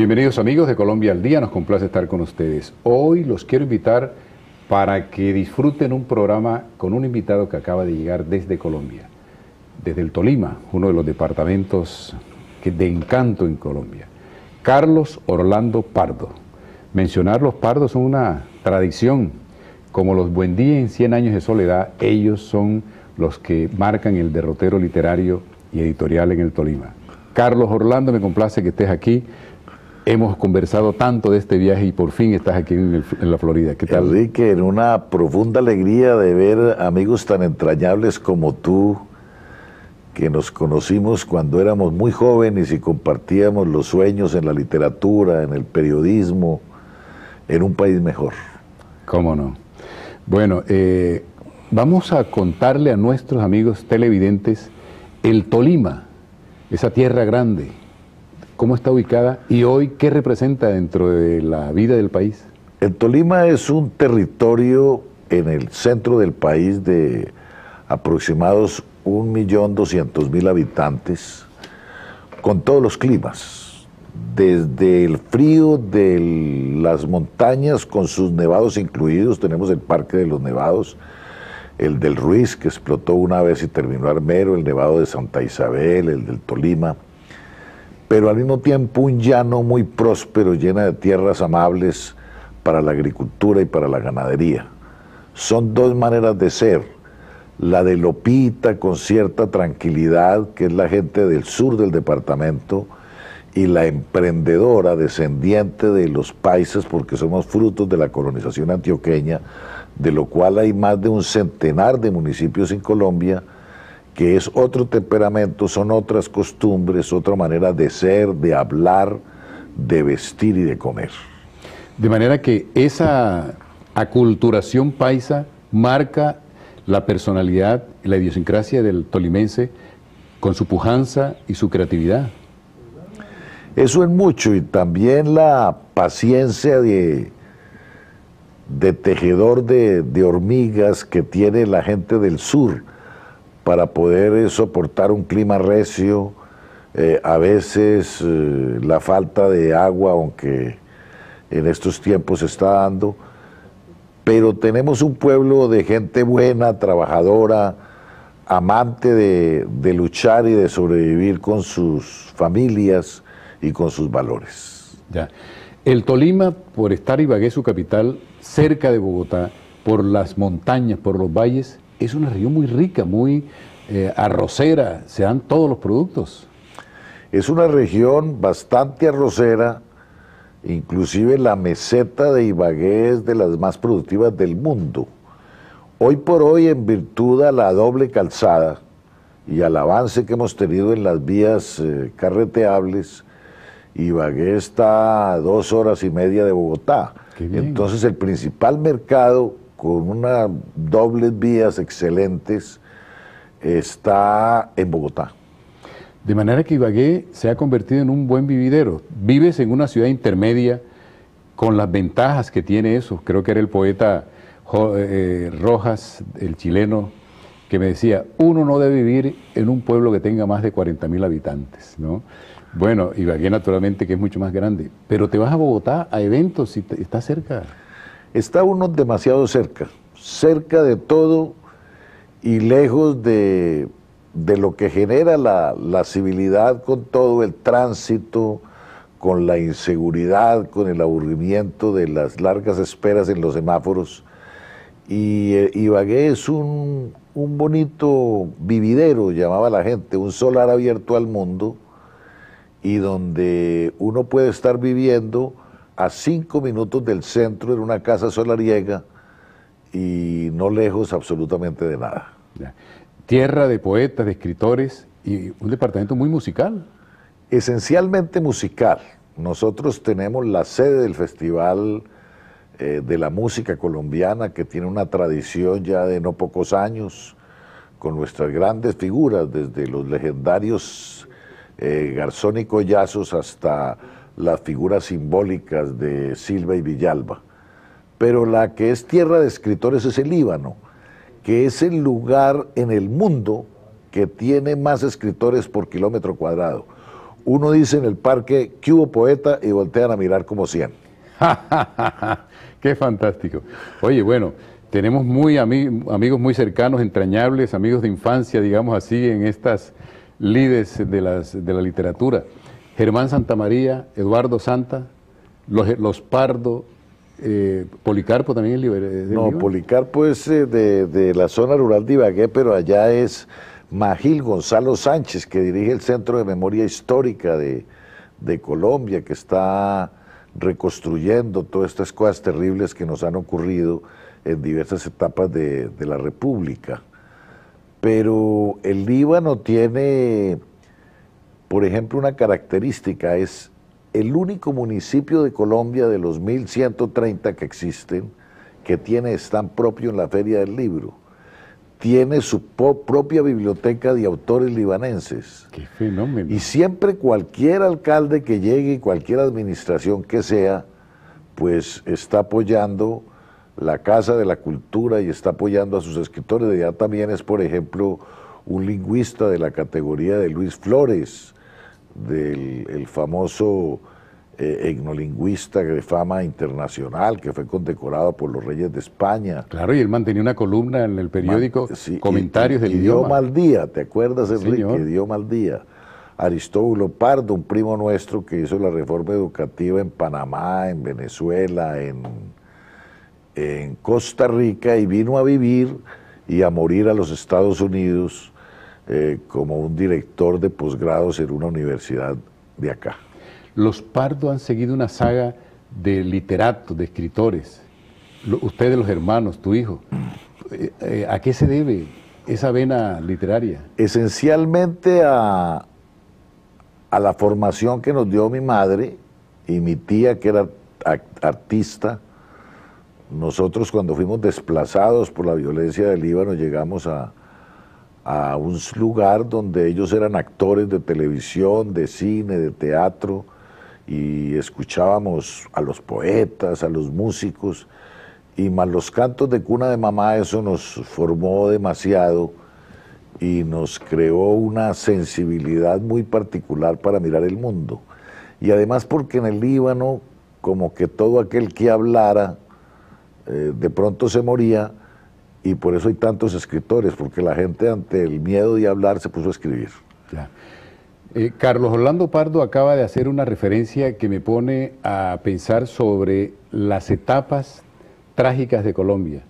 Bienvenidos amigos de Colombia al Día, nos complace estar con ustedes. Hoy los quiero invitar para que disfruten un programa con un invitado que acaba de llegar desde Colombia, desde el Tolima, uno de los departamentos de encanto en Colombia. Carlos Orlando Pardo. Mencionar los Pardos son una tradición, como los Buendía en 100 años de soledad, ellos son los que marcan el derrotero literario y editorial en el Tolima. Carlos Orlando, me complace que estés aquí. Hemos conversado tanto de este viaje y por fin estás aquí en la Florida. ¿Qué tal? Enrique, en una profunda alegría de ver amigos tan entrañables como tú, que nos conocimos cuando éramos muy jóvenes y compartíamos los sueños en la literatura, en el periodismo, en un país mejor. ¿Cómo no? Bueno, vamos a contarle a nuestros amigos televidentes el Tolima, esa tierra grande, cómo está ubicada y hoy qué representa dentro de la vida del país. El Tolima es un territorio en el centro del país de aproximados 1.200.000 habitantes, con todos los climas, desde el frío de las montañas con sus nevados incluidos. Tenemos el Parque de los Nevados, el del Ruiz, que explotó una vez y terminó armero, el Nevado de Santa Isabel, el del Tolima, pero al mismo tiempo un llano muy próspero, llena de tierras amables para la agricultura y para la ganadería. Son dos maneras de ser, la de Lopita con cierta tranquilidad, que es la gente del sur del departamento, y la emprendedora, descendiente de los paisas, porque somos frutos de la colonización antioqueña, de lo cual hay más de un centenar de municipios en Colombia, que es otro temperamento, son otras costumbres, otra manera de ser, de hablar, de vestir y de comer. De manera que esa aculturación paisa marca la personalidad y la idiosincrasia del tolimense con su pujanza y su creatividad. Eso es mucho, y también la paciencia de tejedor de hormigas que tiene la gente del sur para poder soportar un clima recio, a veces la falta de agua, aunque en estos tiempos se está dando, pero tenemos un pueblo de gente buena, trabajadora, amante de luchar y de sobrevivir con sus familias y con sus valores. Ya. El Tolima, por estar Ibagué, su capital, cerca de Bogotá, por las montañas, por los valles, es una región muy rica, muy arrocera, se dan todos los productos. Es una región bastante arrocera, inclusive la meseta de Ibagué es de las más productivas del mundo. Hoy por hoy, en virtud a la doble calzada y al avance que hemos tenido en las vías carreteables, Ibagué está a 2 horas y media de Bogotá. Entonces el principal mercado, con unas dobles vías excelentes, está en Bogotá. De manera que Ibagué se ha convertido en un buen vividero. Vives en una ciudad intermedia con las ventajas que tiene eso. Creo que era el poeta Rojas, el chileno, que me decía, uno no debe vivir en un pueblo que tenga más de 40.000 habitantes, ¿no? Bueno, Ibagué naturalmente que es mucho más grande, pero te vas a Bogotá a eventos y está cerca. Está uno demasiado cerca, cerca de todo y lejos de lo que genera la civilidad, con todo el tránsito, con la inseguridad, con el aburrimiento de las largas esperas en los semáforos. Y Ibagué es un bonito vividero, llamaba la gente, un solar abierto al mundo, y donde uno puede estar viviendo a 5 minutos del centro en una casa solariega y no lejos absolutamente de nada. Ya. Tierra de poetas, de escritores y un departamento muy musical. Esencialmente musical. Nosotros tenemos la sede del Festival de la Música Colombiana, que tiene una tradición ya de no pocos años, con nuestras grandes figuras, desde los legendarios Garzón y Collazos hasta las figuras simbólicas de Silva y Villalba. Pero la que es tierra de escritores es el Líbano, que es el lugar en el mundo que tiene más escritores por kilómetro cuadrado. uno dice en el parque, ¿qué hubo poeta? Y voltean a mirar como 100. Qué fantástico. Oye, bueno, tenemos amigos muy cercanos, entrañables, amigos de infancia, digamos así, en estas lides de la literatura. Germán Santamaría, Eduardo Santa, los Pardo, Policarpo también es de No, Policarpo es de la zona rural de Ibagué, pero allá es Magil Gonzalo Sánchez, que dirige el Centro de Memoria Histórica de Colombia, que está reconstruyendo todas estas cosas terribles que nos han ocurrido en diversas etapas de la República. Pero el Líbano tiene, por ejemplo, una característica, es el único municipio de Colombia de los 1130 que existen que tiene stand propio en la Feria del Libro. Tiene su propia biblioteca de autores libanenses. ¡Qué fenómeno! Y siempre cualquier alcalde que llegue, cualquier administración que sea, pues está apoyando la Casa de la Cultura y está apoyando a sus escritores. De allá también es, por ejemplo, un lingüista de la categoría de Luis Flores, el famoso etnolingüista de fama internacional, que fue condecorado por los reyes de España. Claro, y él mantenía una columna en el periódico, sí, Comentarios del Idioma. Idioma al Día, ¿te acuerdas, Enrique? Señor. Idioma al Día. Aristóbulo Pardo, un primo nuestro que hizo la reforma educativa en Panamá, en Venezuela, en Costa Rica, y vino a vivir y a morir a los Estados Unidos como un director de posgrados en una universidad de acá. Los Pardo han seguido una saga de literatos, de escritores. Ustedes, los hermanos, tu hijo. ¿A qué se debe esa vena literaria? Esencialmente a la formación que nos dio mi madre y mi tía, que era artista. Nosotros, cuando fuimos desplazados por la violencia del Líbano, llegamos a un lugar donde ellos eran actores de televisión, de cine, de teatro, y escuchábamos a los poetas, a los músicos, y más los cantos de cuna de mamá. Eso nos formó demasiado y nos creó una sensibilidad muy particular para mirar el mundo. Y además porque en el Líbano, como que todo aquel que hablara, de pronto se moría, y por eso hay tantos escritores, porque la gente ante el miedo de hablar se puso a escribir. Ya. Carlos Orlando Pardo acaba de hacer una referencia que me pone a pensar sobre las etapas trágicas de Colombia.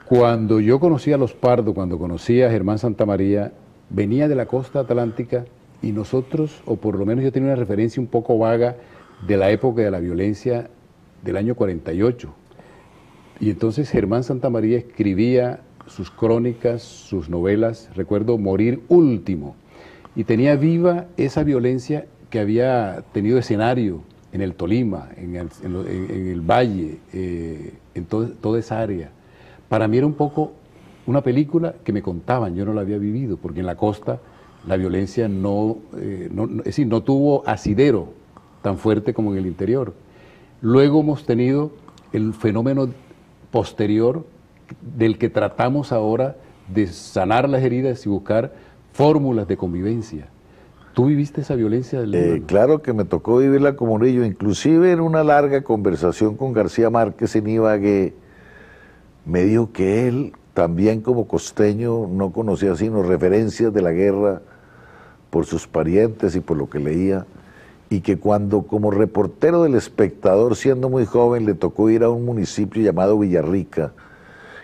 Cuando yo conocí a los Pardo, cuando conocí a Germán Santamaría, venía de la costa atlántica y nosotros, o por lo menos yo tenía una referencia un poco vaga de la época de la violencia del año 48. Y entonces Germán Santamaría escribía sus crónicas, sus novelas, recuerdo Morir Último, y tenía viva esa violencia que había tenido escenario en el Tolima, en el Valle, en toda esa área. Para mí era un poco una película que me contaban, yo no la había vivido, porque en la costa la violencia es decir, no tuvo asidero tan fuerte como en el interior. Luego hemos tenido el fenómeno posterior del que tratamos ahora de sanar las heridas y buscar fórmulas de convivencia. ¿Tú viviste esa violencia del Líbano? Claro que me tocó vivirla como niño, inclusive en una larga conversación con García Márquez en Ibagué, me dijo que él, también como costeño, no conocía sino referencias de la guerra por sus parientes y por lo que leía, y que cuando como reportero del Espectador, siendo muy joven, le tocó ir a un municipio llamado Villarrica,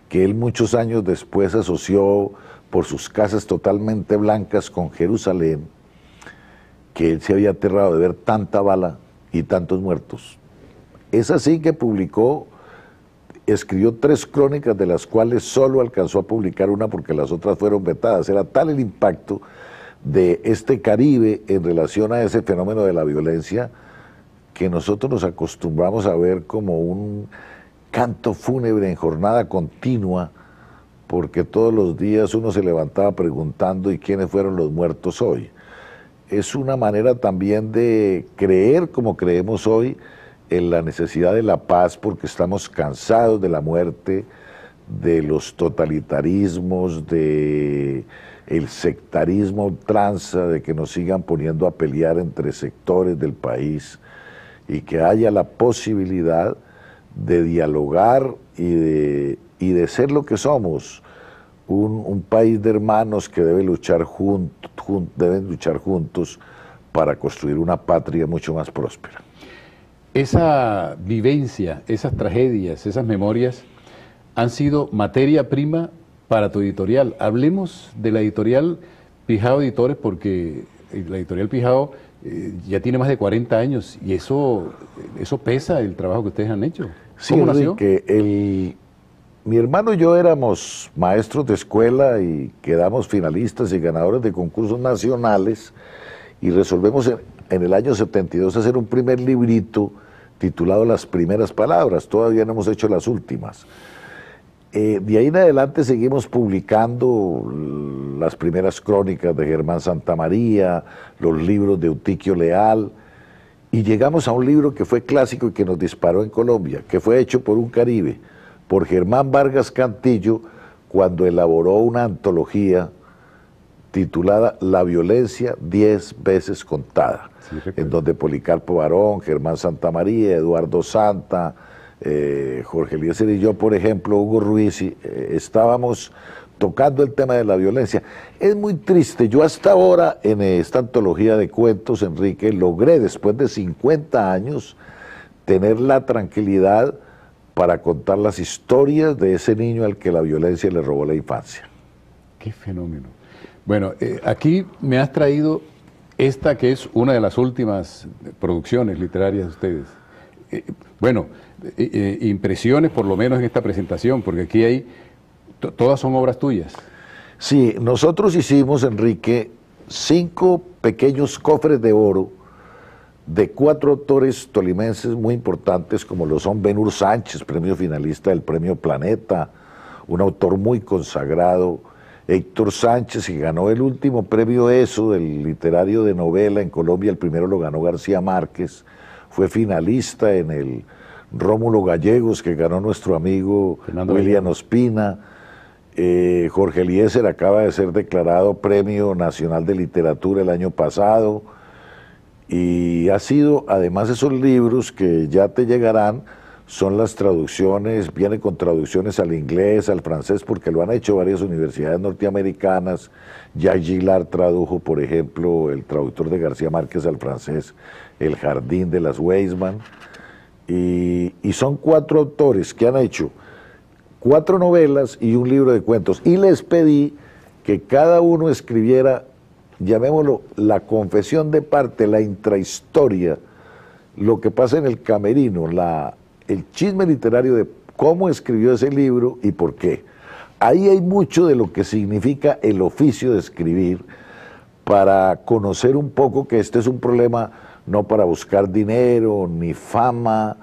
que él muchos años después asoció por sus casas totalmente blancas con Jerusalén, que él se había aterrado de ver tanta bala y tantos muertos. Es así que escribió 3 crónicas, de las cuales solo alcanzó a publicar una porque las otras fueron vetadas. Era tal el impacto de este Caribe en relación a ese fenómeno de la violencia que nosotros nos acostumbramos a ver como un canto fúnebre en jornada continua, porque todos los días uno se levantaba preguntando ¿y quiénes fueron los muertos hoy? Es una manera también de creer como creemos hoy en la necesidad de la paz, porque estamos cansados de la muerte, de los totalitarismos, de el sectarismo a ultranza, de que nos sigan poniendo a pelear entre sectores del país, y que haya la posibilidad de dialogar y de ser lo que somos, un país de hermanos que debe deben luchar juntos para construir una patria mucho más próspera. Esa vivencia, esas tragedias, esas memorias han sido materia prima para tu editorial. Hablemos de la editorial Pijao Editores, porque la editorial Pijao ya tiene más de 40 años y eso pesa el trabajo que ustedes han hecho. Sí, ¿cómo nació? Mi hermano y yo éramos maestros de escuela y quedamos finalistas y ganadores de concursos nacionales, y resolvemos en el año 72 hacer un primer librito titulado Las Primeras Palabras. Todavía no hemos hecho las últimas. De ahí en adelante seguimos publicando las primeras crónicas de Germán Santamaría, los libros de Eutiquio Leal, y llegamos a un libro que fue clásico y que nos disparó en Colombia, que fue hecho por un caribe, por Germán Vargas Cantillo, cuando elaboró una antología titulada La violencia 10 veces contada, sí, en donde Policarpo Barón, Germán Santamaría, Eduardo Santa, Jorge Eliezer y yo, por ejemplo, Hugo Ruiz, estábamos tocando el tema de la violencia. Es muy triste, yo hasta ahora en esta antología de cuentos, Enrique, logré después de 50 años tener la tranquilidad para contar las historias de ese niño al que la violencia le robó la infancia. ¡Qué fenómeno! Bueno, aquí me has traído esta que es una de las últimas producciones literarias de ustedes. Impresiones por lo menos en esta presentación, porque aquí hay, todas son obras tuyas. Sí, nosotros hicimos, Enrique, 5 pequeños cofres de oro de 4 autores tolimenses muy importantes, como lo son Benhur Sánchez, premio finalista del Premio Planeta, un autor muy consagrado; Héctor Sánchez, que ganó el último premio ESO del literario de novela en Colombia, el primero lo ganó García Márquez; fue finalista en el Rómulo Gallegos, que ganó nuestro amigo William Ospina; Jorge Eliezer acaba de ser declarado Premio Nacional de Literatura el año pasado, y ha sido, además, esos libros que ya te llegarán, son las traducciones, viene con traducciones al inglés, al francés, porque lo han hecho varias universidades norteamericanas. Jacques Gillard tradujo, por ejemplo, el traductor de García Márquez al francés, El Jardín de las Weisman, y son 4 autores que han hecho 4 novelas y un libro de cuentos, y les pedí que cada uno escribiera, llamémoslo, la confesión de parte, la intrahistoria, lo que pasa en el camerino, el chisme literario de cómo escribió ese libro y por qué. Ahí hay mucho de lo que significa el oficio de escribir, para conocer un poco que este es un problema no para buscar dinero ni fama,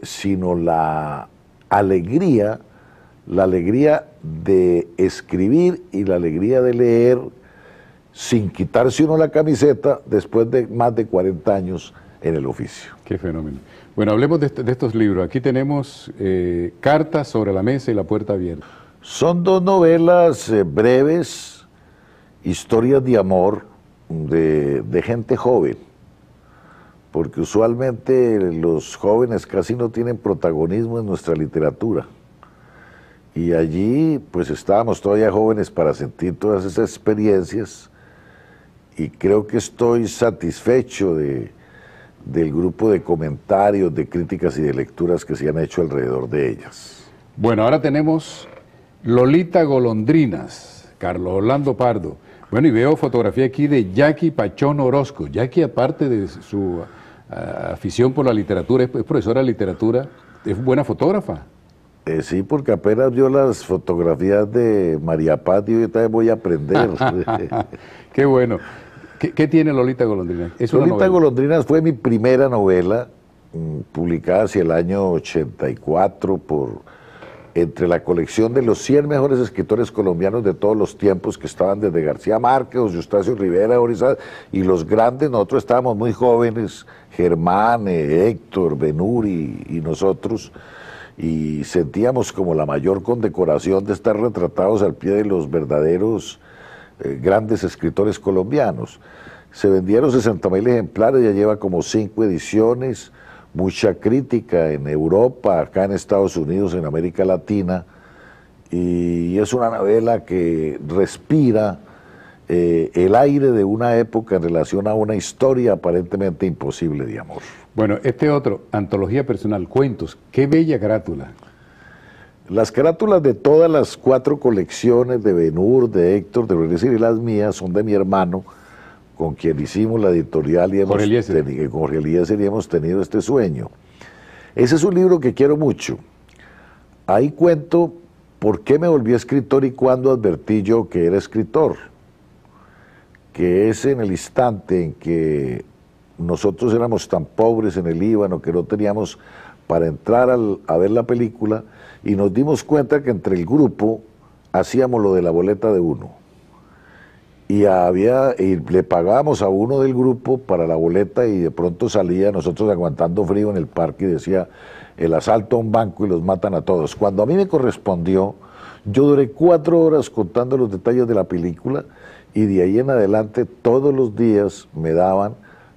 sino la alegría de escribir y la alegría de leer sin quitarse uno la camiseta después de más de 40 años en el oficio. Qué fenómeno. Bueno, hablemos de estos libros. Aquí tenemos Cartas sobre la mesa y La puerta abierta. Son 2 novelas breves, historias de amor de gente joven, porque usualmente los jóvenes casi no tienen protagonismo en nuestra literatura. Y allí pues estábamos todavía jóvenes para sentir todas esas experiencias, y creo que estoy satisfecho del grupo de comentarios, de críticas y de lecturas que se han hecho alrededor de ellas. Bueno, ahora tenemos Lolita Golondrinas, Carlos Orlando Pardo. Bueno, y veo fotografía aquí de Jackie Pachón Orozco. Jackie, aparte de su afición por la literatura, es profesora de literatura, es buena fotógrafa. Sí, porque apenas vio las fotografías de María Paz y yo también voy a aprender. Qué bueno. ¿Qué tiene Lolita Golondrinas? Lolita Golondrinas fue mi primera novela, publicada hacia el año 84 entre la colección de los 100 mejores escritores colombianos de todos los tiempos, que estaban desde García Márquez, Eustacio Rivera, Orizaba, y los grandes. Nosotros estábamos muy jóvenes, Germán, Héctor, Benhur y nosotros, y sentíamos como la mayor condecoración de estar retratados al pie de los verdaderos grandes escritores colombianos. Se vendieron 60.000 ejemplares, ya lleva como 5 ediciones, mucha crítica en Europa, acá en Estados Unidos, en América Latina, y es una novela que respira el aire de una época en relación a una historia aparentemente imposible de amor. Bueno, este otro, antología personal, cuentos, qué bella carátula. Las carátulas de todas las 4 colecciones de Ben-Hur, de Héctor, de René y las mías son de mi hermano, con quien hicimos la editorial y con Jorge Eliezer, y hemos tenido este sueño. Ese es un libro que quiero mucho. Ahí cuento por qué me volví escritor y cuándo advertí yo que era escritor, que es en el instante en que nosotros éramos tan pobres en el Líbano que no teníamos para entrar a ver la película, y nos dimos cuenta que entre el grupo hacíamos lo de la boleta de uno. Y le pagábamos a uno del grupo para la boleta, y de pronto salía nosotros aguantando frío en el parque y decía: el asalto a un banco y los matan a todos. Cuando a mí me correspondió, yo duré 4 horas contando los detalles de la película, y de ahí en adelante todos los días me daban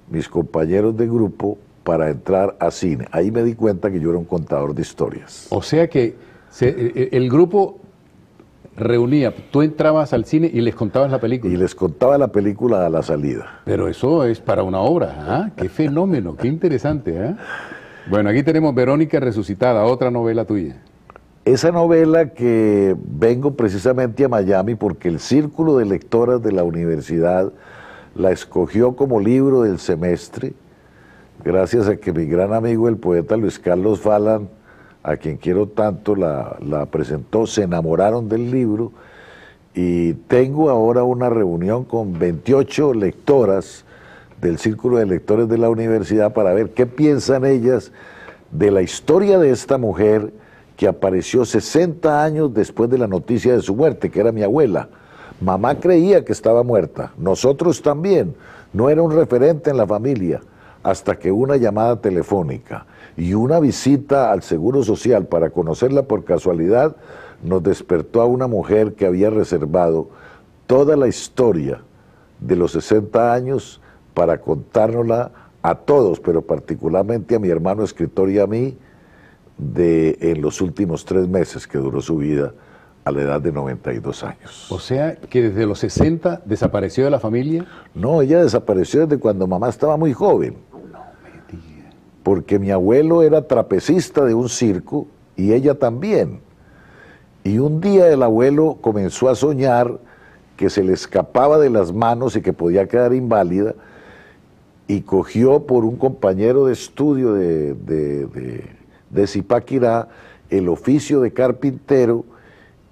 mis compañeros de grupo para entrar a cine. Ahí me di cuenta que yo era un contador de historias. O sea que el grupo reunía, tú entrabas al cine y les contabas la película. Y les contaba la película a la salida. Pero eso es para una obra, ¿ah? Qué fenómeno, qué interesante, ¿ah? Bueno, aquí tenemos Verónica Resucitada, otra novela tuya. Esa novela que vengo precisamente a Miami porque el Círculo de Lectoras de la universidad la escogió como libro del semestre, gracias a que mi gran amigo el poeta Luis Carlos Falan, a quien quiero tanto, la presentó. Se enamoraron del libro, y tengo ahora una reunión con 28 lectoras del Círculo de Lectores de la universidad para ver qué piensan ellas de la historia de esta mujer que apareció 60 años después de la noticia de su muerte, que era mi abuela. Mamá creía que estaba muerta, nosotros también, no era un referente en la familia, hasta que una llamada telefónica y una visita al Seguro Social para conocerla por casualidad nos despertó a una mujer que había reservado toda la historia de los 60 años para contárnosla a todos, pero particularmente a mi hermano escritor y a mí, en los últimos 3 meses que duró su vida, a la edad de 92 años. O sea, que desde los 60 desapareció de la familia. No, ella desapareció desde cuando mamá estaba muy joven. No me diga. Porque mi abuelo era trapecista de un circo y ella también. Y un día el abuelo comenzó a soñar que se le escapaba de las manos y que podía quedar inválida, y cogió por un compañero de estudio de Zipaquirá el oficio de carpintero,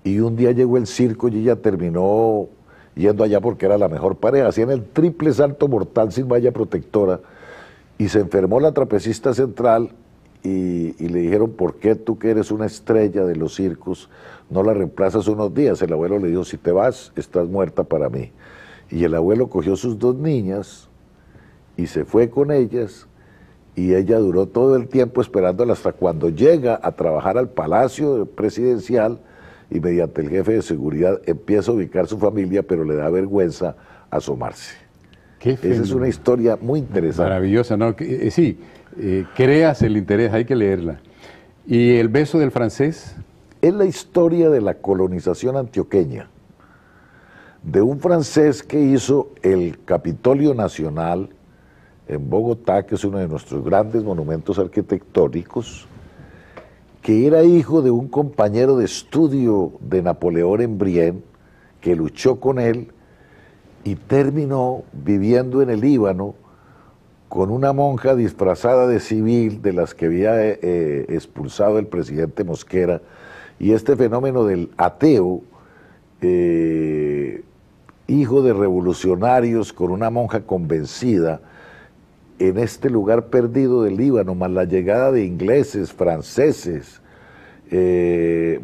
y un día llegó el circo y ella terminó yendo allá porque era la mejor pareja. Hacían el triple salto mortal sin valla protectora, y se enfermó la trapecista central, y le dijeron: ¿por qué tú, que eres una estrella de los circos, no la reemplazas unos días? El abuelo le dijo: si te vas, estás muerta para mí. Y el abuelo cogió sus 2 niñas y se fue con ellas, y ella duró todo el tiempo esperándola hasta cuando llega a trabajar al Palacio Presidencial, y mediante el jefe de seguridad empieza a ubicar su familia, pero le da vergüenza asomarse. Esa es una historia muy interesante. Maravillosa, ¿no? Sí, creas el interés, hay que leerla. ¿Y El beso del francés? Es la historia de la colonización antioqueña, de un francés que hizo el Capitolio Nacional en Bogotá, que es uno de nuestros grandes monumentos arquitectónicos, que era hijo de un compañero de estudio de Napoleón en Brienne, que luchó con él y terminó viviendo en el Líbano con una monja disfrazada de civil, de las que había expulsado el presidente Mosquera. Y este fenómeno del ateo, hijo de revolucionarios con una monja convencida, en este lugar perdido del Líbano, más la llegada de ingleses, franceses,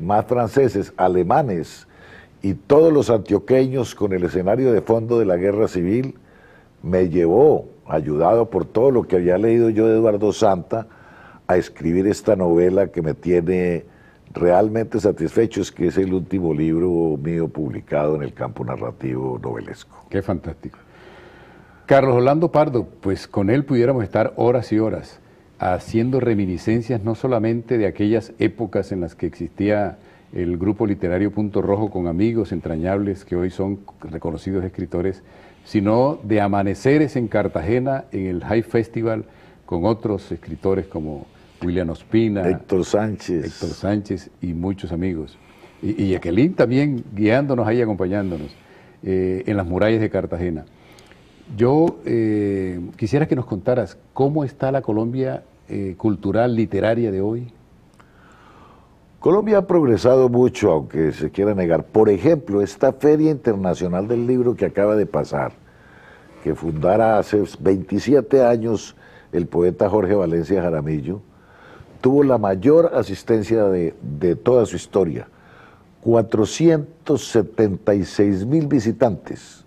más franceses, alemanes, y todos los antioqueños con el escenario de fondo de la guerra civil, me llevó, ayudado por todo lo que había leído yo de Eduardo Santa, a escribir esta novela que me tiene realmente satisfecho, es que es el último libro mío publicado en el campo narrativo novelesco. Qué fantástico. Carlos Orlando Pardo, pues con él pudiéramos estar horas y horas haciendo reminiscencias no solamente de aquellas épocas en las que existía el grupo literario Punto Rojo con amigos entrañables que hoy son reconocidos escritores, sino de amaneceres en Cartagena en el High Festival con otros escritores como William Ospina, Héctor Sánchez y muchos amigos. Y Jacqueline también guiándonos ahí, acompañándonos en las murallas de Cartagena. Yo quisiera que nos contaras cómo está la Colombia cultural, literaria de hoy. Colombia ha progresado mucho, aunque se quiera negar. Por ejemplo, esta Feria Internacional del Libro que acaba de pasar, que fundara hace 27 años el poeta Jorge Valencia Jaramillo, tuvo la mayor asistencia de toda su historia, 476.000 visitantes.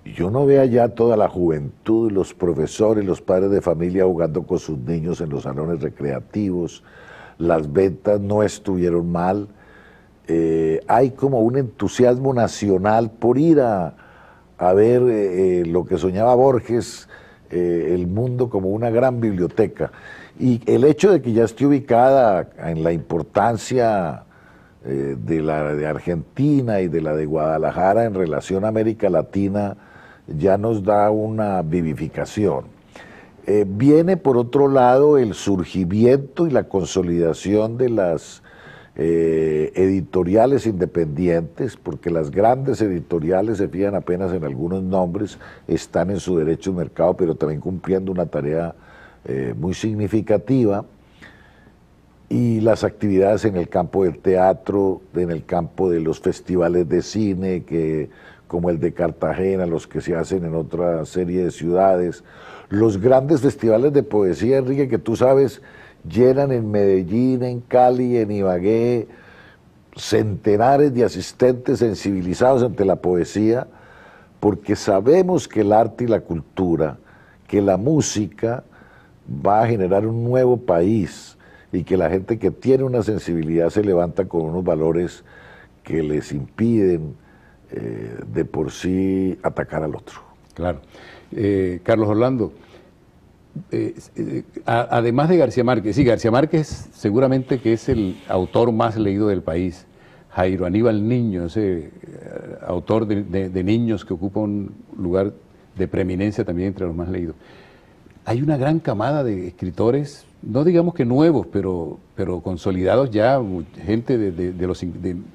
Y yo no veo allá toda la juventud, los profesores, los padres de familia jugando con sus niños en los salones recreativos. Las ventas no estuvieron mal. Hay como un entusiasmo nacional por ir a ver lo que soñaba Borges, el mundo como una gran biblioteca. Y el hecho de que ya esté ubicada en la importancia de la de Argentina y de la de Guadalajara en relación a América Latina ya nos da una vivificación. Viene por otro lado el surgimiento y la consolidación de las editoriales independientes, porque las grandes editoriales se fijan apenas en algunos nombres, están en su derecho de mercado, pero también cumpliendo una tarea muy significativa, y las actividades en el campo del teatro, en el campo de los festivales de cine, como el de Cartagena, los que se hacen en otra serie de ciudades, los grandes festivales de poesía, Enrique, que tú sabes, llenan en Medellín, en Cali, en Ibagué, centenares de asistentes sensibilizados ante la poesía, porque sabemos que el arte y la cultura, que la música va a generar un nuevo país y que la gente que tiene una sensibilidad se levanta con unos valores que les impiden de por sí atacar al otro. Claro. Carlos Orlando, además de García Márquez, sí, García Márquez seguramente que es el autor más leído del país. Jairo Aníbal Niño, ese autor de niños que ocupa un lugar de preeminencia también entre los más leídos. Hay una gran camada de escritores, no digamos que nuevos, pero consolidados ya, gente de los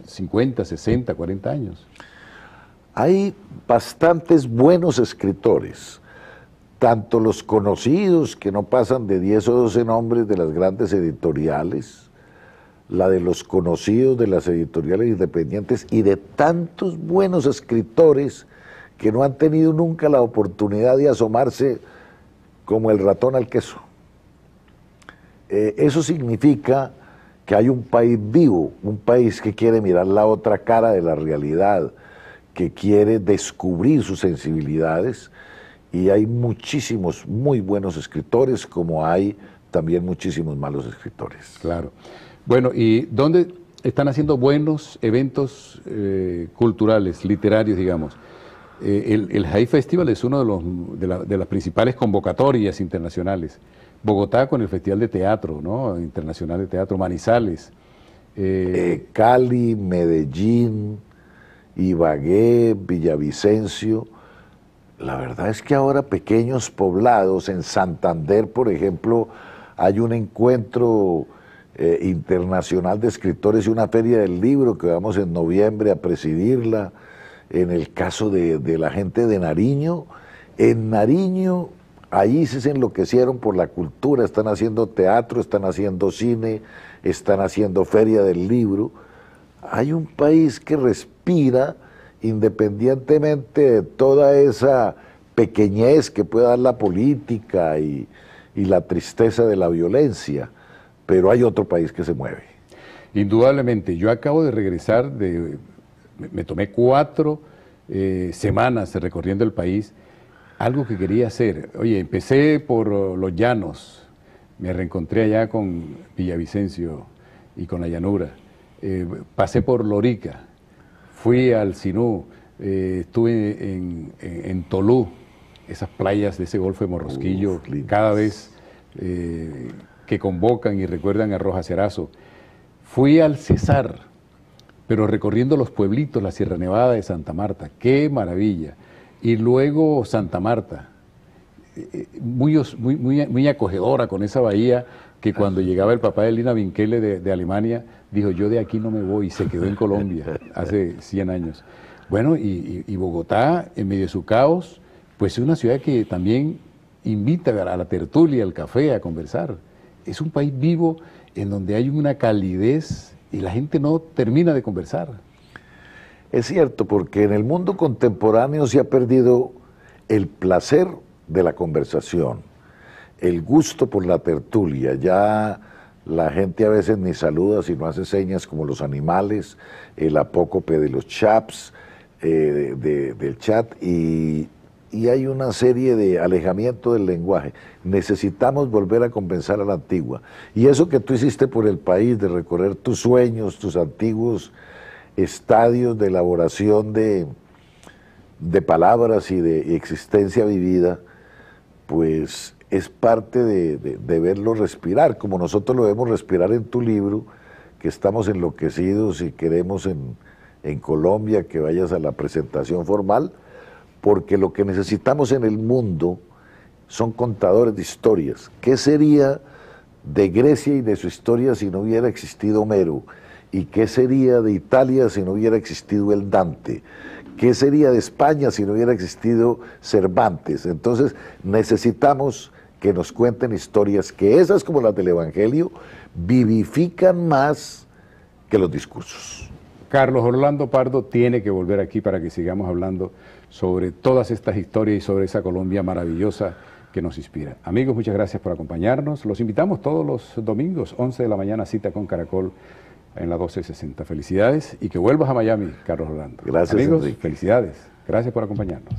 50, 60, 40 años. Hay bastantes buenos escritores, tanto los conocidos, que no pasan de 10 o 12 nombres de las grandes editoriales, la de los conocidos de las editoriales independientes, y de tantos buenos escritores que no han tenido nunca la oportunidad de asomarse como el ratón al queso. Eso significa que hay un país vivo, un país que quiere mirar la otra cara de la realidad, que quiere descubrir sus sensibilidades, y hay muchísimos muy buenos escritores, como hay también muchísimos malos escritores. Claro. Bueno, ¿y dónde están haciendo buenos eventos culturales, literarios, digamos? El High Festival es uno de las principales convocatorias internacionales. Bogotá con el Festival de Teatro, ¿no? Internacional de Teatro, Manizales. Cali, Medellín, Ibagué, Villavicencio. La verdad es que ahora pequeños poblados, en Santander, por ejemplo, hay un encuentro internacional de escritores y una feria del libro que vamos en noviembre a presidirla. En el caso de la gente de Nariño, en Nariño, ahí se enloquecieron por la cultura, están haciendo teatro, están haciendo cine, están haciendo feria del libro. Hay un país que respira independientemente de toda esa pequeñez que pueda dar la política y la tristeza de la violencia, pero hay otro país que se mueve. Indudablemente, yo acabo de regresar me tomé 4 semanas recorriendo el país, algo que quería hacer. Oye, empecé por los llanos, Me reencontré allá con Villavicencio y con la llanura. Pasé por Lorica, fui al Sinú, estuve en Tolú, esas playas de ese Golfo de Morrosquillo, cada vez que convocan y recuerdan a Roja Cerazo. Fui al Cesar, pero recorriendo los pueblitos, la Sierra Nevada de Santa Marta, qué maravilla. Y luego Santa Marta, muy acogedora con esa bahía, que cuando llegaba el papá de Lina Vinkele de Alemania, dijo, yo de aquí no me voy, y se quedó en Colombia hace 100 años. Bueno, y Bogotá, en medio de su caos, pues es una ciudad que también invita a la tertulia, al café, a conversar. Es un país vivo en donde hay una calidez y la gente no termina de conversar. Es cierto, porque en el mundo contemporáneo se ha perdido el placer de la conversación, el gusto por la tertulia. Ya la gente a veces ni saluda, sino hace señas como los animales, el apócope de los chats, del chat, y hay una serie de alejamiento del lenguaje. Necesitamos volver a conversar a la antigua. Y eso que tú hiciste por el país, de recorrer tus sueños, tus antiguos estadios de elaboración de palabras y de existencia vivida, pues es parte de verlo respirar, como nosotros lo vemos respirar en tu libro, que estamos enloquecidos y queremos en Colombia que vayas a la presentación formal, porque lo que necesitamos en el mundo son contadores de historias. ¿Qué sería de Grecia y de su historia si no hubiera existido Homero? ¿Y qué sería de Italia si no hubiera existido el Dante? ¿Qué sería de España si no hubiera existido Cervantes? Entonces necesitamos que nos cuenten historias que esas, como las del Evangelio, vivifican más que los discursos. Carlos Orlando Pardo tiene que volver aquí para que sigamos hablando sobre todas estas historias y sobre esa Colombia maravillosa que nos inspira. Amigos, muchas gracias por acompañarnos. Los invitamos todos los domingos, 11 de la mañana, cita con Caracol en la 1260. Felicidades y que vuelvas a Miami, Carlos Orlando. Gracias, amigos, Enrique. Felicidades. Gracias por acompañarnos.